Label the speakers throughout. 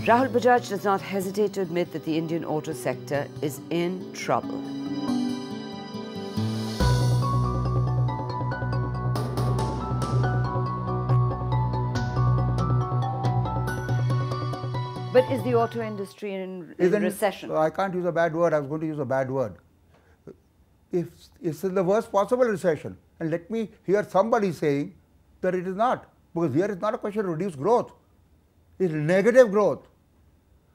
Speaker 1: Rahul Bajaj does not hesitate to admit that the Indian auto sector is in trouble. But is the auto industry in recession?
Speaker 2: I can't use a bad word. I was going to use a bad word. If it's in the worst possible recession, and let me hear somebody saying that it is not, because here it's not a question of reduced growth. It's negative growth.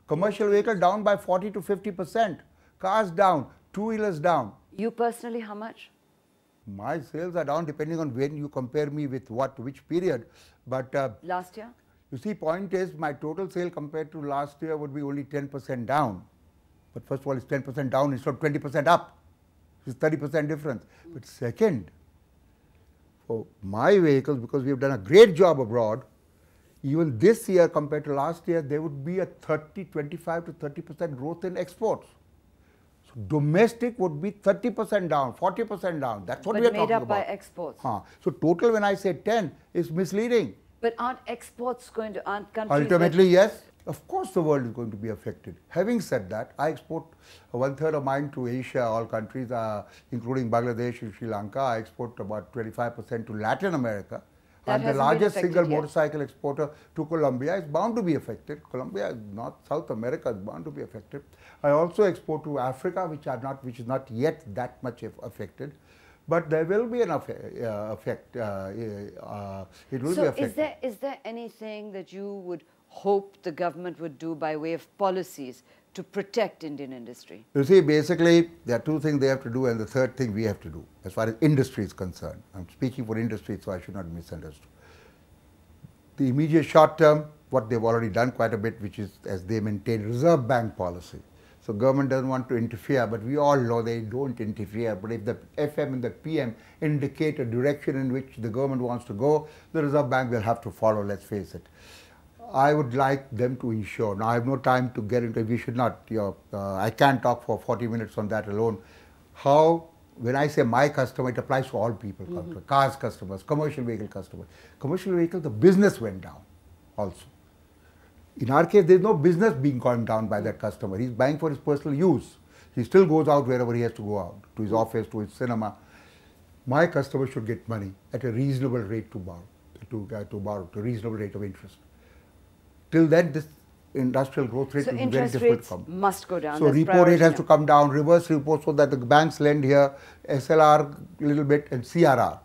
Speaker 2: Commercial vehicle down by 40 to 50%. Cars down, two-wheelers down.
Speaker 1: You personally, how much?
Speaker 2: My sales are down depending on when you compare me with which period. But
Speaker 1: last year?
Speaker 2: You see, point is, my total sale compared to last year would be only 10% down. But first of all, it's 10% down instead of 20% up. It's 30% difference. But second, for my vehicles, because we have done a great job abroad, even this year compared to last year, there would be a 25 to 30% growth in exports. So domestic would be 30% down, 40% down. That's what we are talking about.
Speaker 1: But made up by exports.
Speaker 2: So total, when I say 10, is misleading.
Speaker 1: But aren't exports going to, aren't countries...
Speaker 2: Ultimately, yes. Of course the world is going to be affected. Having said that, I export 1/3 of mine to Asia, all countries, including Bangladesh and Sri Lanka. I export about 25% to Latin America.
Speaker 1: That
Speaker 2: I'm the largest single
Speaker 1: yet.
Speaker 2: motorcycle exporter to Colombia. It's bound to be affected. Colombia, South America is bound to be affected. I also export to Africa, which is not yet that much affected. But there will be an effect. It will be affected.
Speaker 1: Is there anything that you would hope the government would do by way of policies to protect Indian industry?
Speaker 2: You see, basically, there are two things they have to do, and the third thing we have to do, as far as industry is concerned. I'm speaking for industry, so I should not be misunderstood. The immediate short term, what they've already done quite a bit, which is, as they maintain, Reserve Bank policy. So government doesn't want to interfere, but we all know they don't interfere. But if the FM and the PM indicate a direction in which the government wants to go, the Reserve Bank will have to follow, let's face it. I would like them to ensure. Now, I have no time to get into it. We should not, I can't talk for 40 minutes on that alone. How, when I say my customer, it applies to all people, cars customers, commercial vehicle customers. Commercial vehicle, the business went down also. In our case, there is no business being gone down by that customer. He is buying for his personal use. He still goes out wherever he has to go out, to his office, to his cinema. My customer should get money at a reasonable rate to borrow, to a reasonable rate of interest. Till then, this industrial growth rate will be very difficult to come.
Speaker 1: So interest rates must go down.
Speaker 2: So repo rate has to come down, reverse repo, so that the banks lend here, SLR a little bit, and CRR.